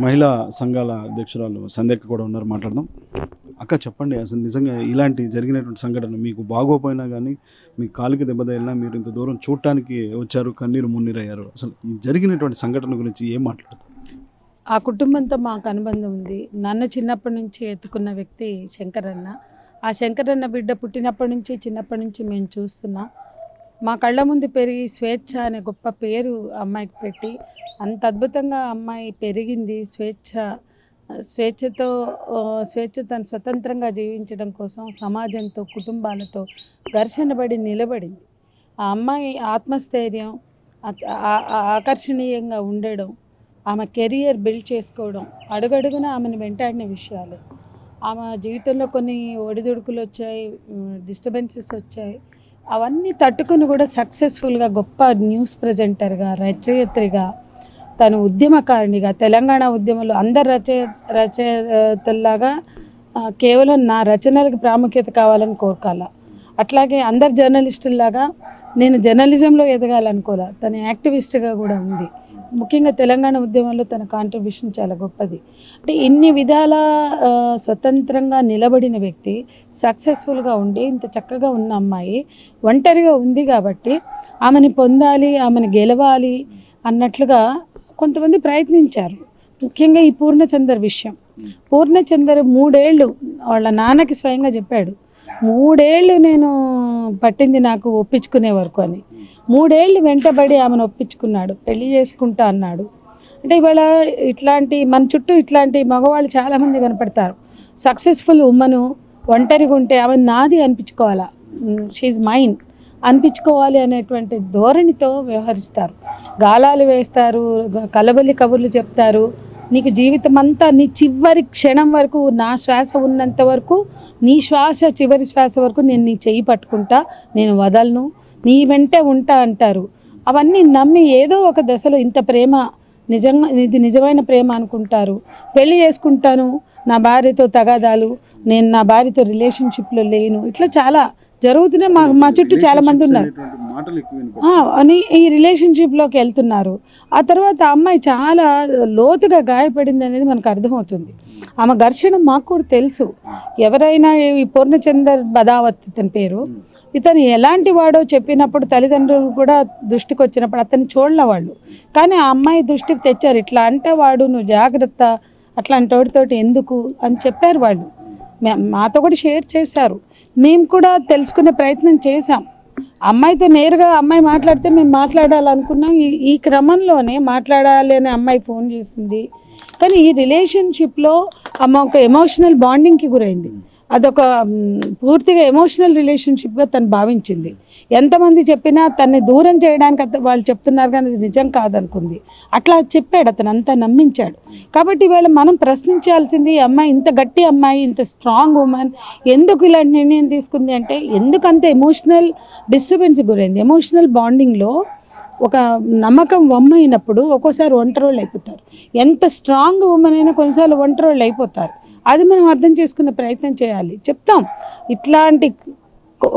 మహిళా సంఘాల అధ్యక్షురాలు సంధ్యక్క కూడా ఉన్నారు, మాట్లాడదాం. అక్క చెప్పండి, అసలు నిజంగా ఇలాంటి జరిగినటువంటి సంఘటన మీకు బాగోపోయినా కానీ మీ కాలుకి దెబ్బ తగిలినా మీరు ఇంత దూరం చూడటానికి వచ్చారు, కన్నీరు మున్నీరయ్యారు. అసలు ఈ జరిగినటువంటి సంఘటన గురించి ఏం మాట్లాడతారు? ఆ కుటుంబంతో మాకు అనుబంధం ఉంది. నన్ను చిన్నప్పటి నుంచి ఎత్తుకున్న వ్యక్తి శంకరన్న. ఆ శంకరన్న బిడ్డ పుట్టినప్పటి నుంచి చిన్నప్పటి నుంచి మేము చూస్తున్నాం. మా కళ్ళ ముందు పెరిగి స్వేచ్ఛ అనే గొప్ప పేరు అమ్మాయికి పెట్టి అంత అద్భుతంగా అమ్మాయి పెరిగింది. స్వేచ్ఛతో తను స్వతంత్రంగా జీవించడం కోసం సమాజంతో కుటుంబాలతో ఘర్షణ పడి నిలబడింది. ఆ అమ్మాయి ఆత్మస్థైర్యం, ఆకర్షణీయంగా ఉండడం, ఆమె కెరియర్ బిల్డ్ చేసుకోవడం, అడుగడుగున ఆమెను వెంటాడిన విషయాలు. ఆమె జీవితంలో కొన్ని ఒడిదుడుకులు వచ్చాయి, డిస్టర్బెన్సెస్ వచ్చాయి. అవన్నీ తట్టుకుని కూడా సక్సెస్ఫుల్గా గొప్ప న్యూస్ ప్రజెంటర్గా, రచయిత్రిగా, తను ఉద్యమకారిణిగా, తెలంగాణ ఉద్యమంలో అందరు రచయితల్లాగా కేవలం నా రచనలకు ప్రాముఖ్యత కావాలని కోరుకోవాల. అట్లాగే అందరు జర్నలిస్టుల్లాగా నేను జర్నలిజంలో ఎదగాలనుకోలే. తన యాక్టివిస్ట్గా కూడా ఉంది. ముఖ్యంగా తెలంగాణ ఉద్యమంలో తన కాంట్రిబ్యూషన్ చాలా గొప్పది. అంటే ఇన్ని విధాల స్వతంత్రంగా నిలబడిన వ్యక్తి, సక్సెస్ఫుల్గా ఉండి ఇంత చక్కగా ఉన్న అమ్మాయి ఒంటరిగా ఉంది కాబట్టి ఆమెని పొందాలి, ఆమెను గెలవాలి అన్నట్లుగా కొంతమంది ప్రయత్నించారు. ముఖ్యంగా ఈ పూర్ణచందర్ విషయం. పూర్ణచందర్ 3 ఏళ్ళు వాళ్ళ నాన్నకి స్వయంగా చెప్పాడు, 3 ఏళ్ళు నేను పట్టింది నాకు ఒప్పించుకునే వరకు అని. 3 ఏళ్ళు వెంటబడి ఆమెను ఒప్పించుకున్నాడు, పెళ్లి చేసుకుంటా అన్నాడు. అంటే ఇవాళ ఇట్లాంటి మన చుట్టూ ఇట్లాంటి మగవాళ్ళు చాలామంది కనపడతారు. సక్సెస్ఫుల్ ఉమ్మను ఒంటరిగా ఉంటే ఆమె నాది అనిపించుకోవాలా, షీఈ్ మైన్ అనిపించుకోవాలి అనేటువంటి ధోరణితో వ్యవహరిస్తారు. గాలాలు వేస్తారు, కలబలి కబుర్లు చెప్తారు. నీకు జీవితం అంతా నీ చివరి క్షణం వరకు, నా శ్వాస ఉన్నంత వరకు, నీ శ్వాస చివరి శ్వాస వరకు నేను నీ చెయ్యి పట్టుకుంటా, నేను వదలను, నీ వెంటే ఉంటా అంటారు. అవన్నీ నమ్మి ఏదో ఒక దశలో ఇంత ప్రేమ నిజంగా ఇది నిజమైన ప్రేమ అనుకుంటారు. పెళ్లి చేసుకుంటాను, నా భార్యతో తగాదాలు, నేను నా భార్యతో రిలేషన్షిప్లో లేను, ఇట్లా చాలా జరుగుతున్నాయి. మా చుట్టూ చాలా మంది ఉన్నారు అని ఈ రిలేషన్షిప్లోకి వెళ్తున్నారు. ఆ తర్వాత అమ్మాయి చాలా లోతుగా గాయపడింది అనేది మనకు అర్థమవుతుంది. ఆమె ఘర్షణ మాకు కూడా తెలుసు. ఎవరైనా ఈ పూర్ణచందర్ బదావత్ ఇతని పేరు, ఇతను ఎలాంటి వాడో చెప్పినప్పుడు తల్లిదండ్రులు కూడా దృష్టికి వచ్చినప్పుడు అతన్ని చూడలే వాళ్ళు. కానీ ఆ అమ్మాయి దృష్టికి తెచ్చారు, ఇట్లా అంటే వాడు నువ్వు జాగ్రత్త, అట్లాంటి వాడితోటి ఎందుకు అని చెప్పారు వాళ్ళు. మాతో కూడా షేర్ చేశారు. మేము కూడా తెలుసుకునే ప్రయత్నం చేశాం. అమ్మాయితో నేరుగా అమ్మాయి మాట్లాడితే మేము మాట్లాడాలనుకున్నాం. ఈ క్రమంలోనే మాట్లాడాలి అని అమ్మాయి ఫోన్ చేసింది. కానీ ఈ రిలేషన్షిప్లో అమ్మ ఒక ఎమోషనల్ బాండింగ్కి గురైంది. అదొక పూర్తిగా ఎమోషనల్ రిలేషన్షిప్గా తను భావించింది. ఎంతమంది చెప్పినా తనని దూరం చేయడానికి వాళ్ళు చెప్తున్నారు, కానీ అది నిజం కాదనుకుంది. అట్లా చెప్పాడు, అతను అంతా నమ్మించాడు. కాబట్టి ఇవాళ మనం ప్రశ్నించాల్సింది, ఈ అమ్మాయి ఇంత గట్టి అమ్మాయి, ఇంత స్ట్రాంగ్ ఉమెన్ ఎందుకు ఇలాంటి నిర్ణయం తీసుకుంది అంటే, ఎందుకు అంత ఎమోషనల్ డిస్టర్బెన్స్ గురైంది. ఎమోషనల్ బాండింగ్లో ఒక నమ్మకం వమ్మైనప్పుడు ఒక్కోసారి ఒంటరోళ్ళు అయిపోతారు. ఎంత స్ట్రాంగ్ ఉమెన్ అయినా కొన్నిసార్లు ఒంటరోళ్ళు అయిపోతారు. అది మనం అర్థం చేసుకునే ప్రయత్నం చేయాలి. చెప్తాం, ఇట్లాంటి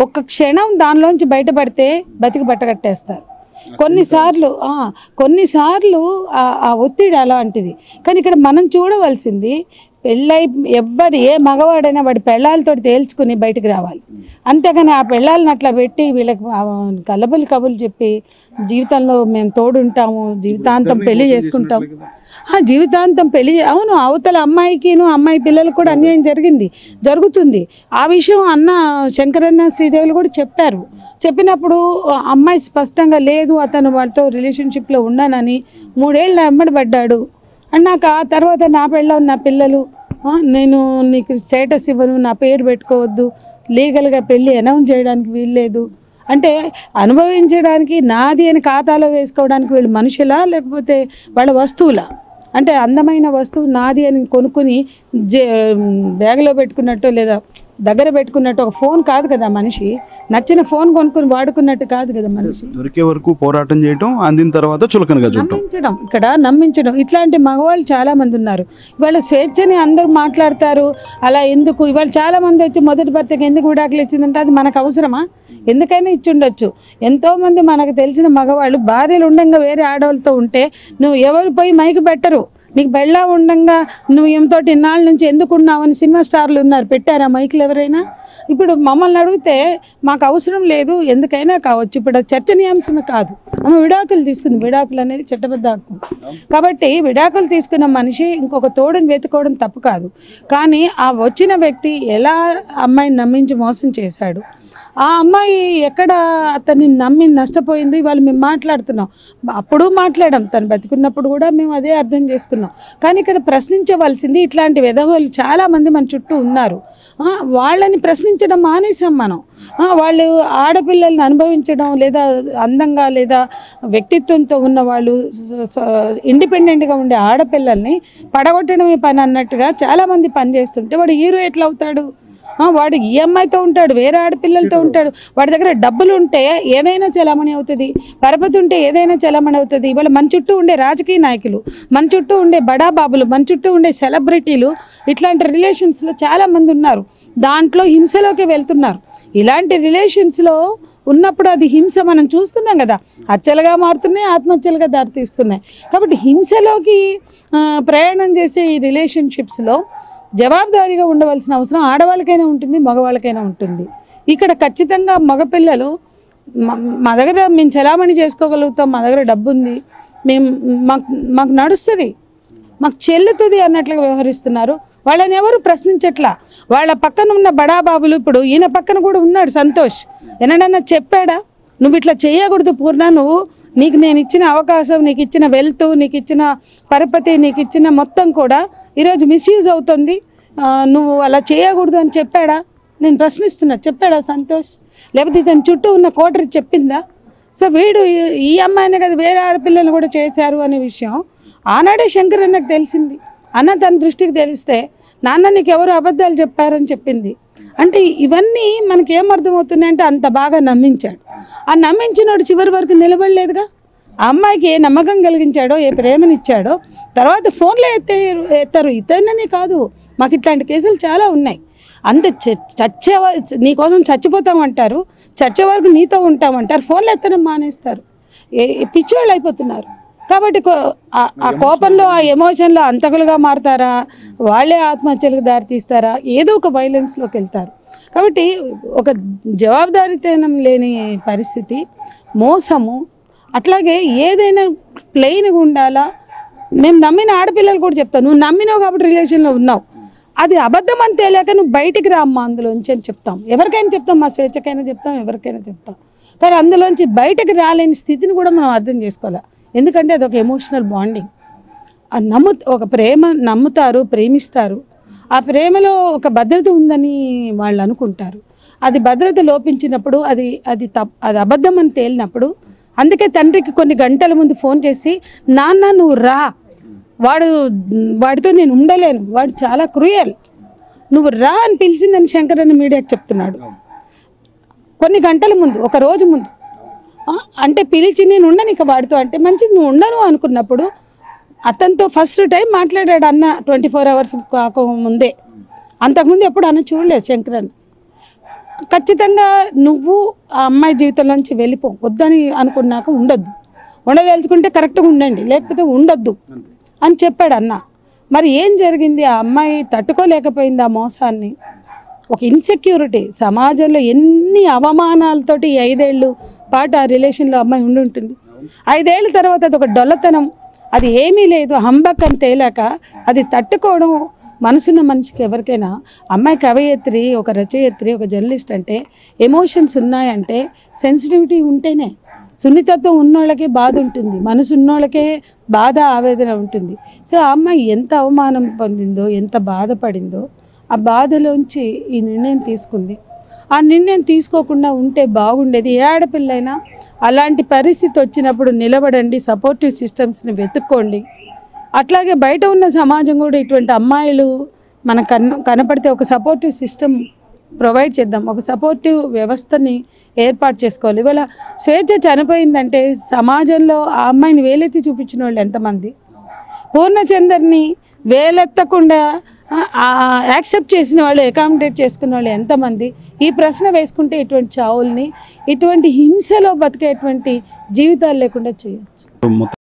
ఒక క్షణం దానిలోంచి బయటపడితే బతికి బట్టగట్టేస్తారు. కొన్నిసార్లు ఆ ఒత్తిడి అలాంటిది. కానీ ఇక్కడ మనం చూడవలసింది, పెళ్ళై ఏ మగవాడైనా వాడి పెళ్ళాలతో తేల్చుకుని బయటకు రావాలి. అంతేగాని ఆ పెళ్ళాలను అట్లా పెట్టి వీళ్ళకి కలబులు కబులు చెప్పి జీవితంలో మేము తోడుంటాము, జీవితాంతం పెళ్లి చేసుకుంటాం, జీవితాంతం పెళ్లి. అవును, అవతల అమ్మాయికిను అమ్మాయి పిల్లలకు కూడా అన్యాయం జరుగుతుంది. ఆ విషయం అన్న శంకరన్న శ్రీదేవులు కూడా చెప్పారు. చెప్పినప్పుడు అమ్మాయి స్పష్టంగా లేదు, అతను వాళ్ళతో రిలేషన్షిప్లో ఉన్నానని 3 ఏళ్ళు వెంబడి పడ్డాడు అన్నాక, ఆ తర్వాత నా పెళ్ళం నా పిల్లలు, నేను నీకు స్టేటస్ ఇవ్వను, నా పేరు పెట్టుకోవద్దు, లీగల్గా పెళ్ళి అనౌన్స్ చేయడానికి వీల్లేదు అంటే, అనుభవించడానికి నాది అని ఖాతాలో వేసుకోవడానికి వీళ్ళు మనుషులా లేకపోతే వాళ్ళ వస్తువులా? అంటే అందమైన వస్తువు నాది అని కొనుక్కొని బ్యాగ్లో పెట్టుకున్నట్టు లేదా దగ్గర పెట్టుకున్నట్టు ఒక ఫోన్ కాదు కదా మనిషి. నచ్చిన ఫోన్ కొనుక్కొని వాడుకున్నట్టు కాదు కదా మనిషి. దొరికే వరకు పోరాటం చేయడం, అందిన తర్వాత చులకనగా చూడటం, ఇక్కడ నమ్మించడం. ఇట్లాంటి మగవాళ్ళు చాలా మంది ఉన్నారు. ఇవాళ స్వేచ్ఛని అందరూ మాట్లాడతారు. అలా ఎందుకు ఇవాళ చాలా మంది వచ్చి మొదటి భర్తకి ఎందుకు విడాకులు ఇచ్చిందంటే అది మనకు అవసరమా? ఎందుకైనా ఇచ్చుండొచ్చు. ఎంతోమంది మనకు తెలిసిన మగవాళ్ళు భార్యలు ఉండగా వేరే ఆడవాళ్ళతో ఉంటే నువ్వు ఎవరు పోయి మైకి పెట్టరు, నీకు బెళ్ళా ఉండంగా నువ్వు ఈమెతో ఇన్నాళ్ళ నుంచి ఎందుకున్నావని సినిమా స్టార్లు ఉన్నారు, పెట్టారా మైకులు ఎవరైనా? ఇప్పుడు మమ్మల్ని అడిగితే మాకు అవసరం లేదు, ఎందుకైనా కావచ్చు, ఇప్పుడు అది చర్చనీయాంశమే కాదు. ఆమె విడాకులు తీసుకుంది, విడాకులు అనేది చట్టబద్ధ హక్కు. కాబట్టి విడాకులు తీసుకున్న మనిషి ఇంకొక తోడుని వెతుకోవడం తప్పు కాదు. కానీ ఆ వచ్చిన వ్యక్తి ఎలా అమ్మాయిని నమ్మించి మోసం చేశాడు, ఆ అమ్మాయి ఎక్కడ అతన్ని నమ్మి నష్టపోయింది, వాళ్ళు మేము మాట్లాడుతున్నాం. అప్పుడు మాట్లాడాం, తను బతికున్నప్పుడు కూడా మేము అదే అర్థం చేసుకున్నాం. కానీ ఇక్కడ ప్రశ్నించవలసింది ఇట్లాంటి విధవలు చాలామంది మన చుట్టూ ఉన్నారు. వాళ్ళని ప్రశ్నించడం మానేసాం మనం. వాళ్ళు ఆడపిల్లల్ని అనుభవించడం, లేదా అందంగా లేదా వ్యక్తిత్వంతో ఉన్న వాళ్ళు ఇండిపెండెంట్గా ఉండే ఆడపిల్లల్ని పడగొట్టడమే పని అన్నట్టుగా చాలామంది పని చేస్తుంటే వాడు హీరో ఎట్లా అవుతాడు? వాడు ఈ అమ్మాయితో ఉంటాడు, వేరే ఆడపిల్లలతో ఉంటాడు, వాడి దగ్గర డబ్బులు ఉంటే ఏదైనా చలామణి అవుతుంది, పరపతి ఉంటే ఏదైనా చలామణి అవుతుంది. ఇవాళ మన చుట్టూ ఉండే రాజకీయ నాయకులు, మన చుట్టూ ఉండే బడాబాబులు, మన చుట్టూ ఉండే సెలబ్రిటీలు ఇట్లాంటి రిలేషన్స్లో చాలామంది ఉన్నారు. దాంట్లో హింసలోకి వెళ్తున్నారు. ఇలాంటి రిలేషన్స్లో ఉన్నప్పుడు అది హింస మనం చూస్తున్నాం కదా, హత్యలుగా మారుతున్నాయి, ఆత్మహత్యలుగా దారితీస్తున్నాయి. కాబట్టి హింసలోకి ప్రయాణం చేసే ఈ రిలేషన్షిప్స్లో జవాబుదారీగా ఉండవలసిన అవసరం ఆడవాళ్ళకైనా ఉంటుంది, మగవాళ్ళకైనా ఉంటుంది. ఇక్కడ ఖచ్చితంగా మగపిల్లలు మా దగ్గర మేము చలామణి చేసుకోగలుగుతాం, మా దగ్గర డబ్బు ఉంది, మాకు నడుస్తుంది, మాకు చెల్లుతుంది అన్నట్లుగా వ్యవహరిస్తున్నారు. వాళ్ళని ఎవరు ప్రశ్నించట్లా. వాళ్ళ పక్కన ఉన్న బడాబాబులు, ఇప్పుడు ఈయన పక్కన కూడా ఉన్నాడు సంతోష్, ఎన్నడన్నా చెప్పాడా నువ్వు ఇట్లా చేయకూడదు పూర్ణ, నీకు నేను ఇచ్చిన అవకాశం, నీకు ఇచ్చిన వెల్త్, నీకు ఇచ్చిన పరపతి, నీకు ఇచ్చిన మొత్తం కూడా ఈరోజు మిస్యూజ్ అవుతుంది, నువ్వు అలా చేయకూడదు అని చెప్పాడా? నేను ప్రశ్నిస్తున్నా, చెప్పాడా సంతోష్? లేకపోతే ఇతని చుట్టూ ఉన్న కోటరి చెప్పిందా? సో వీడు ఈ అమ్మాయినే కదా వేరే ఆడపిల్లలు కూడా చేశారు అనే విషయం ఆనాడే శంకర్ అన్నకు తెలిసింది. అన్న తన దృష్టికి తెలిస్తే నాన్న నీకు ఎవరు అబద్ధాలు చెప్పారని చెప్పింది. అంటే ఇవన్నీ మనకి ఏమర్థమవుతున్నాయంటే అంత బాగా నమ్మించాడు. ఆ నమ్మించినోడు చివరి వరకు నిలబడలేదుగా. ఆ అమ్మాయికి ఏ నమ్మకం కలిగించాడో, ఏ ప్రేమనిచ్చాడో తర్వాత ఫోన్లో ఎత్తారు. ఇతననే కాదు, మాకు ఇట్లాంటి కేసులు చాలా ఉన్నాయి. అంత నీకోసం చచ్చిపోతామంటారు, చచ్చే వరకు నీతో ఉంటామంటారు, ఫోన్లో ఎత్తడం మానేస్తారు. పిచ్చోళ్ళు అయిపోతున్నారు. కాబట్టి ఆ కోపంలో, ఆ ఎమోషన్లో అంతకులుగా మారుతారా, వాళ్ళే ఆత్మహత్యలకు దారితీస్తారా, ఏదో ఒక వైలెన్స్లోకి వెళ్తారు. కాబట్టి ఒక జవాబుదారీతనం లేని పరిస్థితి, మోసము, అట్లాగే ఏదైనా ప్లెయిన్గా ఉండాలా. మేము నమ్మిన ఆడపిల్లలు కూడా చెప్తాను, నువ్వు నమ్మినావు కాబట్టి రిలేషన్లో ఉన్నావు, అది అబద్ధం అని తేలేక నువ్వు బయటికి రామ్మా అందులోంచి అని చెప్తాం. ఎవరికైనా చెప్తాం, మా స్వేచ్ఛకైనా చెప్తాం, ఎవరికైనా చెప్తాం. కానీ అందులోంచి బయటకు రాలేని స్థితిని కూడా మనం అర్థం చేసుకోవాలి. ఎందుకంటే అదొక ఎమోషనల్ బాండింగ్. ఒక ప్రేమ నమ్ముతారు, ప్రేమిస్తారు. ఆ ప్రేమలో ఒక భద్రత ఉందని వాళ్ళు అనుకుంటారు. అది భద్రత లోపించినప్పుడు, అది అబద్ధం అని తేలినప్పుడు, అందుకే తండ్రికి కొన్ని గంటల ముందు ఫోన్ చేసి నాన్న నువ్వు రా, వాడితో నేను ఉండలేను, వాడు చాలా క్రూయల్, నువ్వు రా అని పిలిచిందని శంకర్ అని మీడియాకి చెప్తున్నాడు. కొన్ని గంటల ముందు, ఒక రోజు ముందు. అంటే పిలిచి నేను ఉండను ఇక వాడితో అంటే, మంచిది నువ్వు ఉండను అనుకున్నప్పుడు అతనితో ఫస్ట్ టైం మాట్లాడాడు అన్న 24 hours కాకముందే. అంతకుముందు ఎప్పుడు అన్న చూడలేదు శంకర్ అన్న. ఖచ్చితంగా నువ్వు ఆ అమ్మాయి జీవితంలోంచి వెళ్ళిపో, వద్దని అనుకున్నాక ఉండొద్దు, ఉండదలుచుకుంటే కరెక్ట్గా ఉండండి, లేకపోతే ఉండొద్దు అని చెప్పాడు అన్న. మరి ఏం జరిగింది? ఆ అమ్మాయి తట్టుకోలేకపోయింది ఆ మోసాన్ని. ఒక ఇన్సెక్యూరిటీ, సమాజంలో ఎన్ని అవమానాలతోటి 5 ఏళ్ళు పాటు ఆ రిలేషన్లో అమ్మాయి ఉండి ఉంటుంది. 5 ఏళ్ళ తర్వాత అది ఒక డొల్లతనం, అది ఏమీ లేదు, హంబక్ అని తేలాక అది తట్టుకోవడం మనసున్న మనిషికి ఎవరికైనా, అమ్మాయి కవయిత్రి, ఒక రచయిత్రి, ఒక జర్నలిస్ట్ అంటే ఎమోషన్స్ ఉన్నాయంటే, సెన్సిటివిటీ ఉంటేనే, సున్నితత్వం ఉన్నోళ్ళకే బాధ ఉంటుంది, మనసు ఉన్నోళ్ళకే బాధ ఆవేదన ఉంటుంది. సో ఆ అమ్మాయి ఎంత అవమానం పొందిందో, ఎంత బాధపడిందో, ఆ బాధలోంచి ఈ నిర్ణయం తీసుకుంది. ఆ నిర్ణయం తీసుకోకుండా ఉంటే బాగుండేది. ఏ ఆడపిల్లైనా అలాంటి పరిస్థితి వచ్చినప్పుడు నిలబడండి, సపోర్టివ్ సిస్టమ్స్ని వెతుక్కోండి. అట్లాగే బయట ఉన్న సమాజం కూడా ఇటువంటి అమ్మాయిలు మన కనపడితే ఒక సపోర్టివ్ సిస్టమ్ ప్రొవైడ్ చేద్దాం, ఒక సపోర్టివ్ వ్యవస్థని ఏర్పాటు చేసుకోవాలి. ఇవాళ స్వేచ్ఛ చనిపోయిందంటే సమాజంలో ఆ అమ్మాయిని వేలెత్తి చూపించిన వాళ్ళు ఎంతమంది? పూర్ణచందర్ని వేలెత్తకుండా యాక్సెప్ట్ చేసిన వాళ్ళు, అకామిడేట్ చేసుకున్న వాళ్ళు ఎంతమంది? ఈ ప్రశ్న వేసుకుంటే ఇటువంటి చావుల్ని, ఇటువంటి హింసలో బతికేటువంటి జీవితాలు లేకుండా చేయొచ్చు.